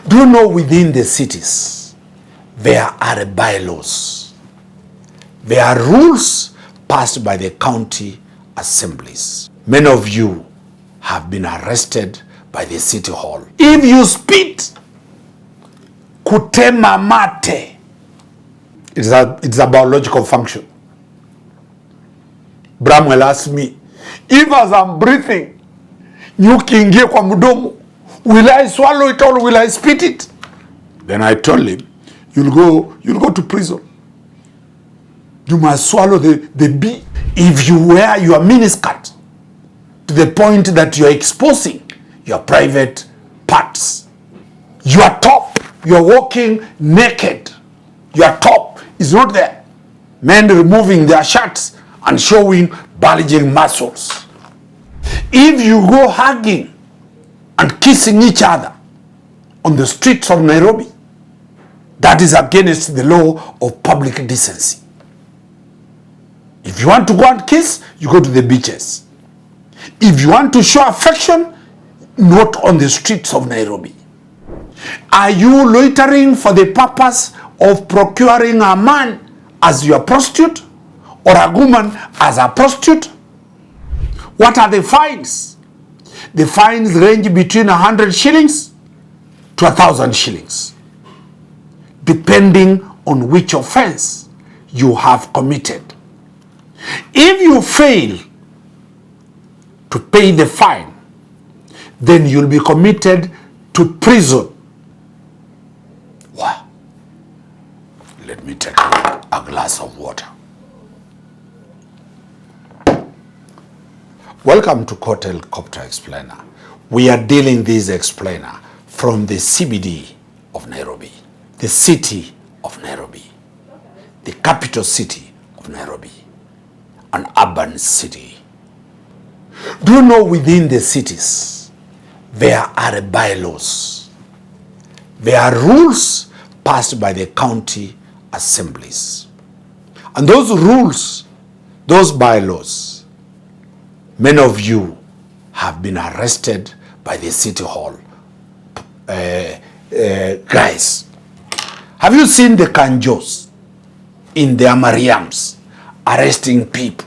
Do you know within the cities, there are bylaws. There are rules passed by the county assemblies. Many of you have been arrested by the city hall. If you spit, kutema mate, it's a biological function. Bramwell asked me, if as I'm breathing, nyuki ingie kwa mdomo, will I swallow it or will I spit it? Then I told him, you'll go to prison. You must swallow the bee. If you wear your miniskirt to the point that you are exposing your private parts, your top, you are walking naked, your top is not there. Men removing their shirts and showing bulging muscles. If you go hugging and kissing each other on the streets of Nairobi, that is against the law of public decency. If you want to go and kiss, you go to the beaches. If you want to show affection, not on the streets of Nairobi. Are you loitering for the purpose of procuring a man as your prostitute or a woman as a prostitute? What are the fines? The fines range between 100 shillings to 1,000 shillings, depending on which offense you have committed. If you fail to pay the fine, then you'll be committed to prison. Wow. Let me take a glass of water. Welcome to Court Helicopter Explainer. We are dealing this explainer from the CBD of Nairobi, the city of Nairobi, the capital city of Nairobi, an urban city. Do you know within the cities, there are bylaws. There are rules passed by the county assemblies. And those rules, those bylaws, many of you have been arrested by the city hall. Guys, have you seen the Kanjos in their Mariams arresting people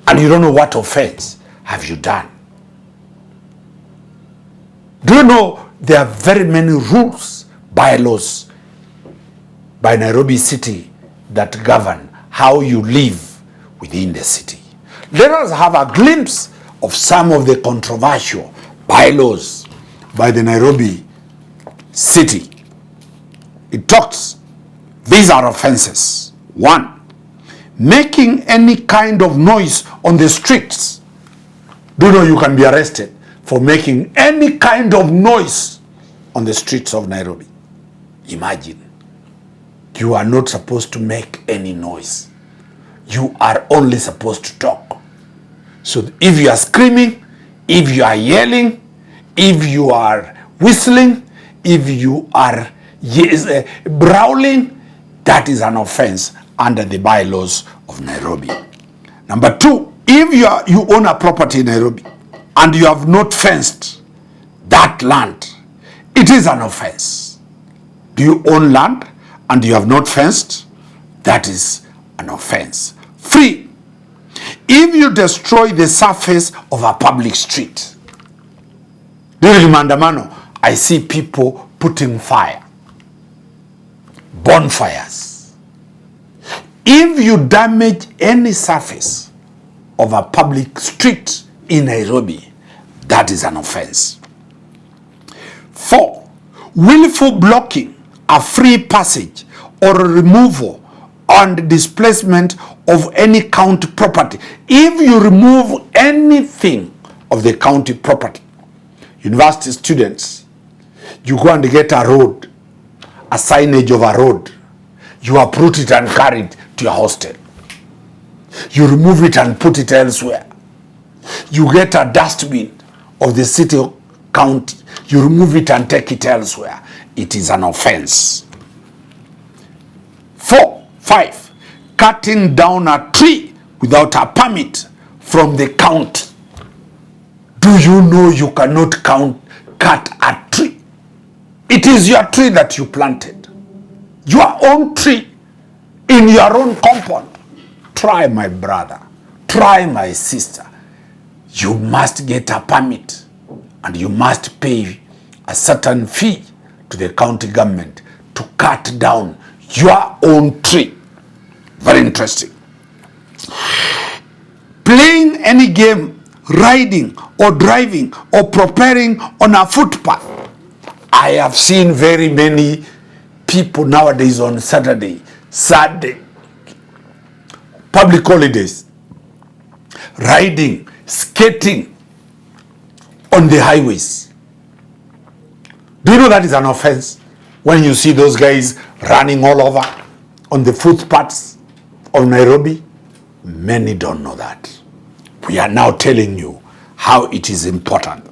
and you don't know what offense have you done? Do you know there are very many rules, bylaws by Nairobi city that govern how you live within the city? Let us have a glimpse of some of the controversial bylaws by the Nairobi city. It talks, these are offenses. 1, making any kind of noise on the streets. Do you know you can be arrested for making any kind of noise on the streets of Nairobi? Imagine, you are not supposed to make any noise. You are only supposed to talk. So if you are screaming, if you are yelling, if you are whistling, if you are growling, that is an offense under the bylaws of Nairobi. Number 2, if you own a property in Nairobi and you have not fenced that land, it is an offense. Do you own land and you have not fenced? That is an offense. 3, if you destroy the surface of a public street. During Mandamano, I see people putting fire, bonfires. If you damage any surface of a public street in Nairobi, that is an offense. 4, willful blocking a free passage or removal and displacement of any county property. If you remove anything of the county property, university students, you go and get a road, a signage of a road, you uproot it and carry it to your hostel. You remove it and put it elsewhere. You get a dustbin of the city or county, you remove it and take it elsewhere. It is an offense. 5, cutting down a tree without a permit from the county. Do you know you cannot cut a tree It is your tree that you planted. Your own tree in your own compound. Try, my brother. Try, my sister. You must get a permit and you must pay a certain fee to the county government to cut down your own tree. Very interesting. Playing any game, riding or driving or preparing on a footpath. I have seen very many people nowadays on Saturday, Sunday, public holidays, riding, skating on the highways. Do you know that is an offense? When you see those guys running all over on the footpaths of Nairobi, many don't know that. We are now telling you how it is important.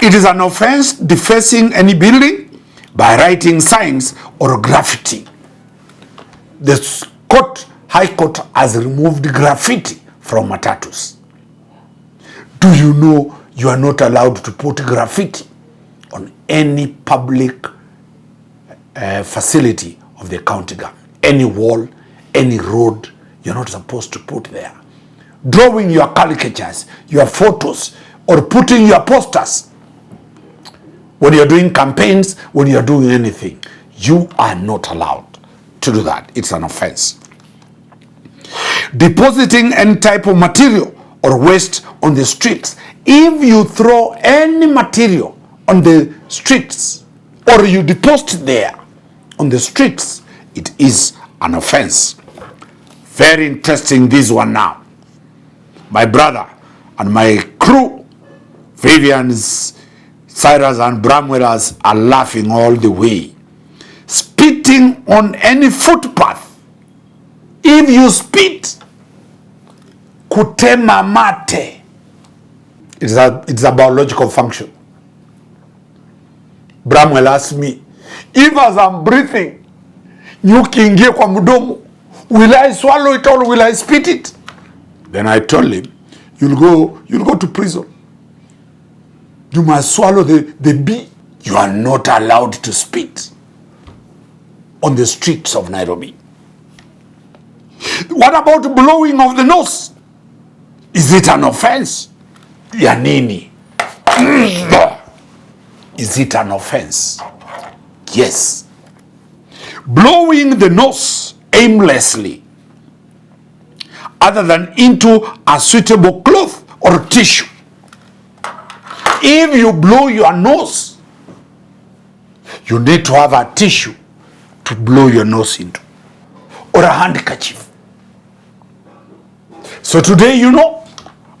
It is an offense defacing any building by writing signs or graffiti. The High Court has removed graffiti from matatus. Do you know you are not allowed to put graffiti on any public facility of the county government? Any wall, any road, you're not supposed to put there. Drawing your caricatures, your photos, or putting your posters. When you're doing campaigns, when you're doing anything, you are not allowed to do that. It's an offense. Depositing any type of material or waste on the streets. If you throw any material on the streets or you deposit there on the streets, it is an offense. Very interesting, this one now. My brother and my crew, Vivian's, Cyrus and Bramwellers, are laughing all the way. Spitting on any footpath. If you spit, kutema mate. It's a biological function. Bramwell asked me, if as I'm breathing, nyuki ingie kwa mdomo, will I swallow it or will I spit it? Then I told him, you'll go to prison. You must swallow the bee. You are not allowed to spit on the streets of Nairobi. What about blowing of the nose? Is it an offense? Ya nini? Is it an offense? Yes. Blowing the nose aimlessly, other than into a suitable cloth or tissue. If you blow your nose, you need to have a tissue to blow your nose into, or a handkerchief. So today, you know,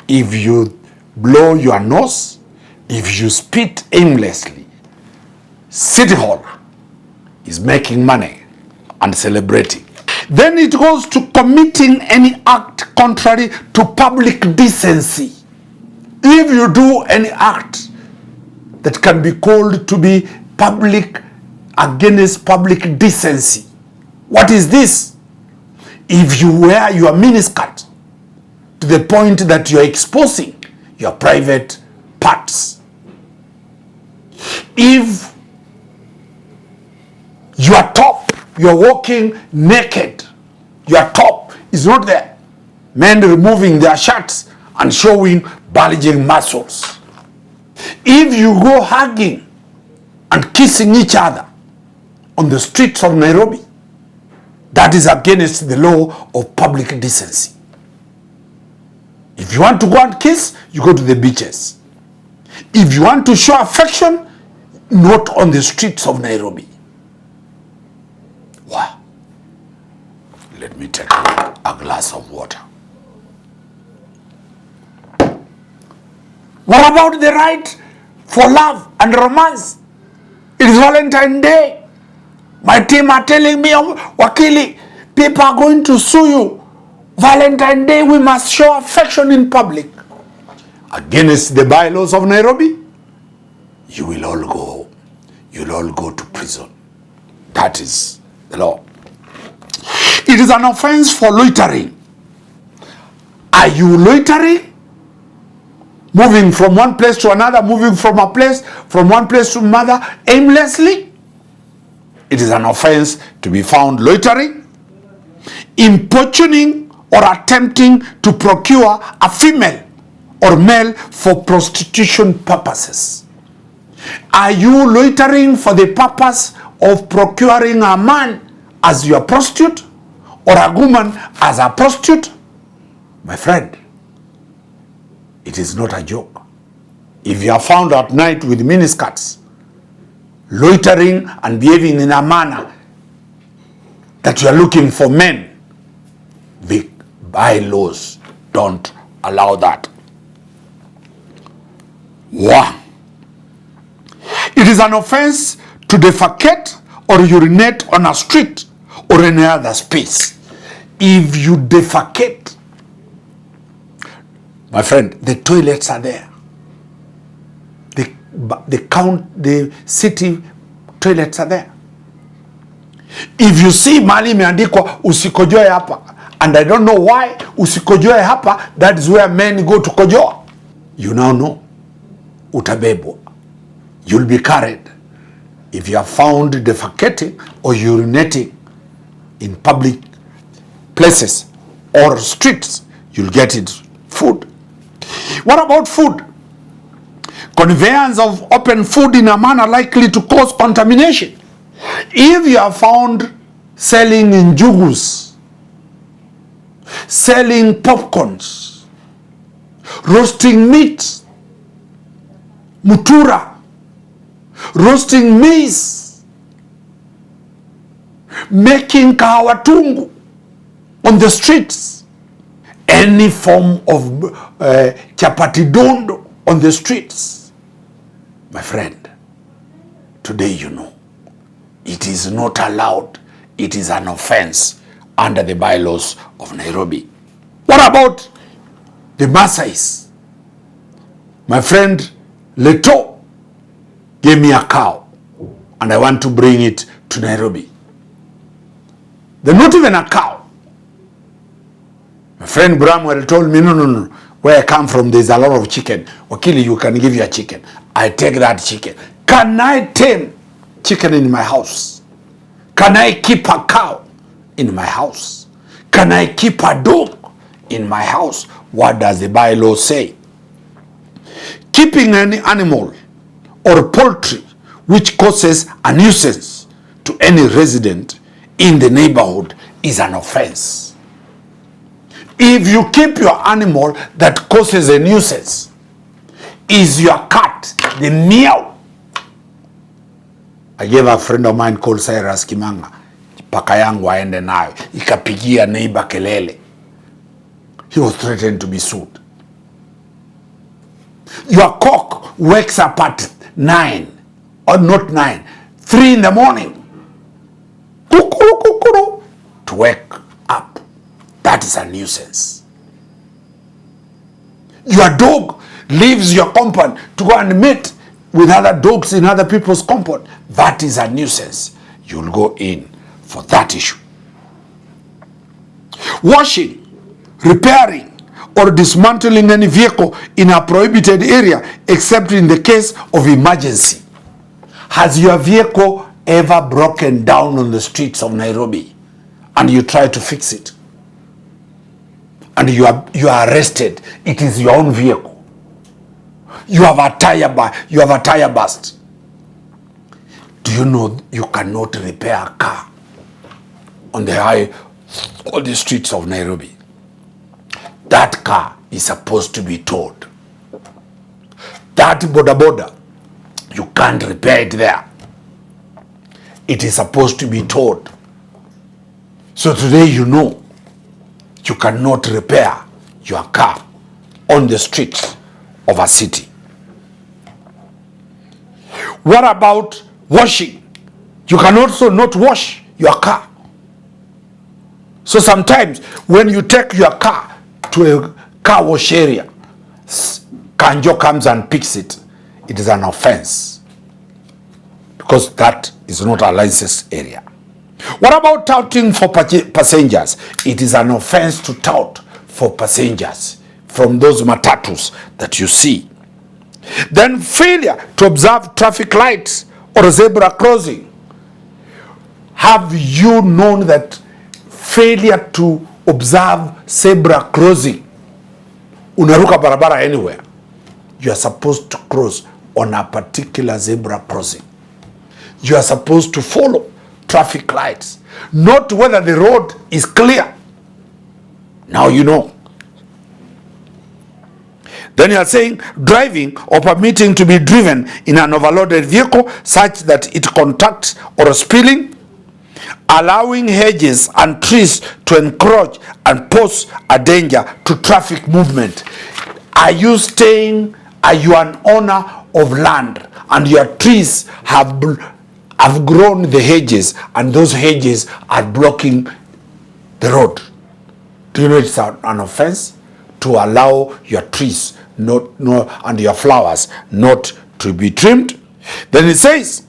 if you blow your nose, if you spit aimlessly, City Hall is making money and celebrating. Then it goes to committing any act contrary to public decency. If you do any act that can be called to be public, against public decency. What is this? If you wear your miniskirt to the point that you are exposing your private parts. If your top, you're walking naked, your top is not there. Men removing their shirts and showing bulging muscles. If you go hugging and kissing each other on the streets of Nairobi, that is against the law of public decency. If you want to go and kiss, you go to the beaches. If you want to show affection, not on the streets of Nairobi. Wow. Let me take a glass of water. What about the right for love and romance? It is Valentine's Day. My team are telling me, Wakili, people are going to sue you. Valentine's Day, we must show affection in public. Against the bylaws of Nairobi, you will all go. You'll all go to prison. That is the law. It is an offense for loitering. Are you loitering? moving from one place to another, moving from one place to another aimlessly, it is an offense to be found loitering, importuning or attempting to procure a female or male for prostitution purposes. Are you loitering for the purpose of procuring a man as your prostitute or a woman as a prostitute? My friend, it is not a joke. If you are found at night with miniskirts, loitering and behaving in a manner that you are looking for men, the bylaws don't allow that. 1. It is an offense to defecate or urinate on a street or any other space. If you defecate, my friend, the toilets are there. The city toilets are there. If you see mali imeandikwa usikojoe hapa, and I don't know why usikojoe hapa, that is where men go to kojoa, you now know, utabebwa. You'll be carried. If you are found defecating or urinating in public places or streets, you'll get it. Food. What about food? Conveyance of open food in a manner likely to cause contamination. If you are found selling njugus, selling popcorns, roasting meat, mutura, roasting maize, making kahawatungu on the streets, any form of chapati dondo on the streets, my friend, today you know, it is not allowed. It is an offense under the bylaws of Nairobi. What about the Maasais? My friend Leto gave me a cow and I want to bring it to Nairobi. They're not even a cow. My friend Bramwell told me, no. Where I come from, there's a lot of chicken. Wakili, you can give you a chicken. I take that chicken. Can I tame chicken in my house? Can I keep a cow in my house? Can I keep a dog in my house? What does the bylaw say? Keeping any animal or poultry which causes a nuisance to any resident in the neighborhood is an offense. If you keep your animal that causes a nuisance, is your cat, the meow. I gave a friend of mine called Cyrus Kimanga, paka yangu aende nayo, ikapigia neighbor kelele. He was threatened to be sued. Your cock wakes up at 9, or not 9, 3 in the morning. Kukuru, kukuru, to wake up. That is a nuisance. Your dog leaves your compound to go and meet with other dogs in other people's compound. That is a nuisance. You'll go in for that issue. Washing, repairing, or dismantling any vehicle in a prohibited area except in the case of emergency. Has your vehicle ever broken down on the streets of Nairobi and you try to fix it? And you are arrested. It is your own vehicle. You have a tire burst. Do you know you cannot repair a car on the streets of Nairobi? That car is supposed to be towed. That boda, you can't repair it there. It is supposed to be towed. So today you know you cannot repair your car on the streets of a city. What about washing? You can also not wash your car. So sometimes when you take your car to a car wash area, Kanjo comes and picks it. It is an offense because that is not a licensed area. What about touting for passengers? It is an offense to tout for passengers from those matatu. matatus that you see. Then failure to observe traffic lights or zebra crossing. Have you known that failure to observe zebra crossing, unaruka barabara anywhere, you are supposed to cross on a particular zebra crossing. You are supposed to follow traffic lights, not whether the road is clear. Now you know. Then you are saying driving or permitting to be driven in an overloaded vehicle such that it contacts or spilling, allowing hedges and trees to encroach and pose a danger to traffic movement. Are you an owner of land and your trees have grown the hedges and those hedges are blocking the road? Do you know it's an offense to allow your trees and your flowers not to be trimmed? Then it says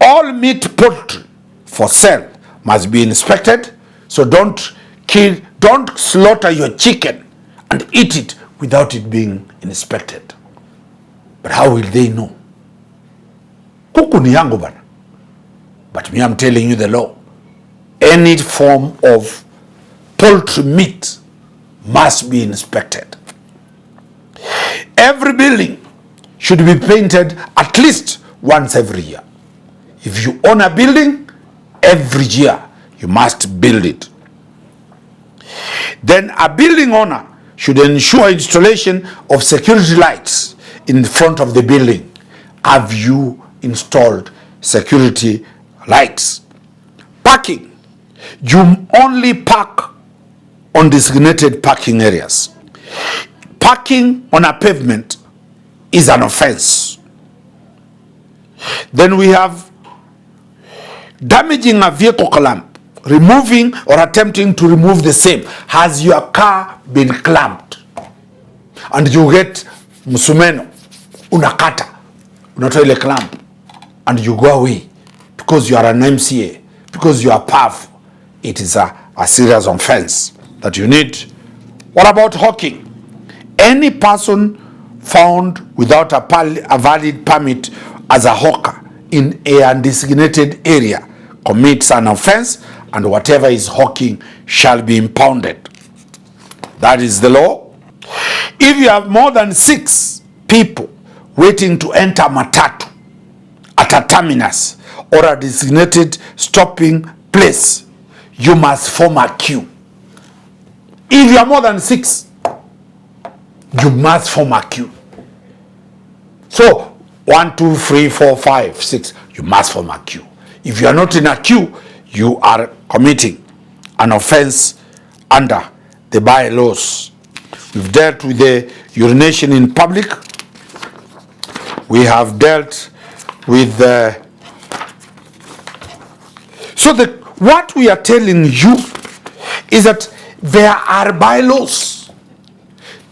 all meat poultry for sale must be inspected. So don't slaughter your chicken and eat it without it being inspected. But how will they know? Kuku ni yangu bana. But me, I'm telling you the law. Any form of poultry meat must be inspected. Every building should be painted at least once every year. If you own a building, every year you must build it. Then a building owner should ensure installation of security lights in front of the building. Have you installed security lights? Parking. You only park on designated parking areas. Parking on a pavement is an offense. Then we have damaging a vehicle clamp, removing or attempting to remove the same. Has your car been clamped and you get msumeno, unakata, unatoa ile clamp and you go away because you are an MCA, because you are powerful? It is a serious offense that you need. What about hawking? Any person found without a valid permit as a hawker in a undesignated area commits an offense, and whatever is hawking shall be impounded. That is the law. If you have more than 6 people waiting to enter matatu at a terminus or a designated stopping place, you must form a queue. If you are more than 6, you must form a queue. So 1, 2, 3, 4, 5, 6, you must form a queue. If you are not in a queue, you are committing an offense under the bylaws. We've dealt with the urination in public. We have dealt with the... So what we are telling you is that there are bylaws.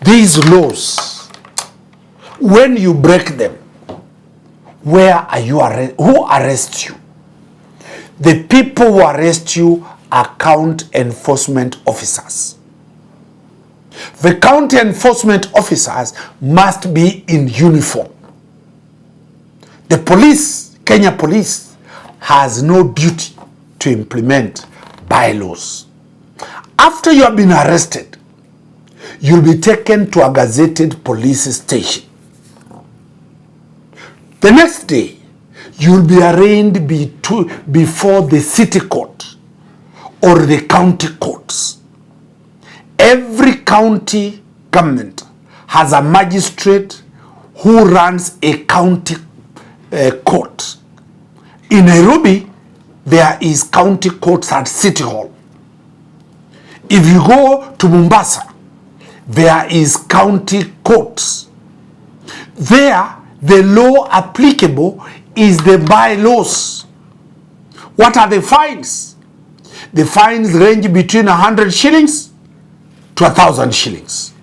These laws, when you break them, where are you who arrests you? The people who arrest you are county enforcement officers. The county enforcement officers must be in uniform. The police, Kenya Police, has no duty to implement bylaws. After you have been arrested, you'll be taken to a gazetted police station. The next day, you'll be arraigned before the city court or the county courts. Every county government has a magistrate who runs a county court. In Nairobi, there is county courts at City Hall. If you go to Mombasa, there is county courts. There, the law applicable is the bylaws. What are the fines? The fines range between 100 shillings to 1,000 shillings,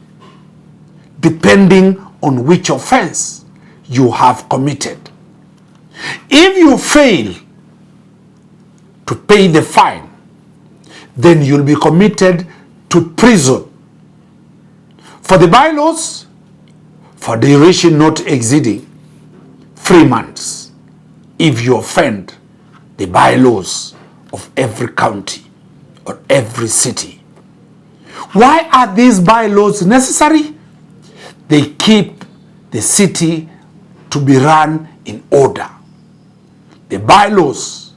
depending on which offense you have committed. If you fail to pay the fine, then you'll be committed to prison. For the bylaws, for duration not exceeding 3 months if you offend the bylaws of every county or every city. Why are these bylaws necessary? They keep the city to be run in order. The bylaws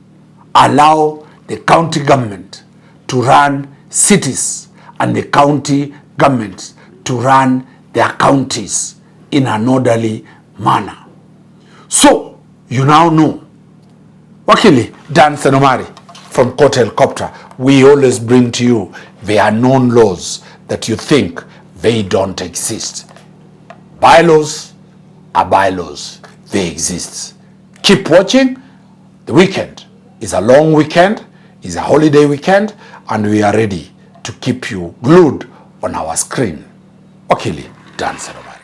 allow the county government to run cities and the county governments to run their counties in an orderly manner. So, you now know. Wakili Dan Omari from Court Helicopter, we always bring to you the unknown laws that you think they don't exist. Bylaws are bylaws. They exist. Keep watching. The weekend is a long weekend, is a holiday weekend, and we are ready to keep you glued on our screen. Wakili Dan Omari.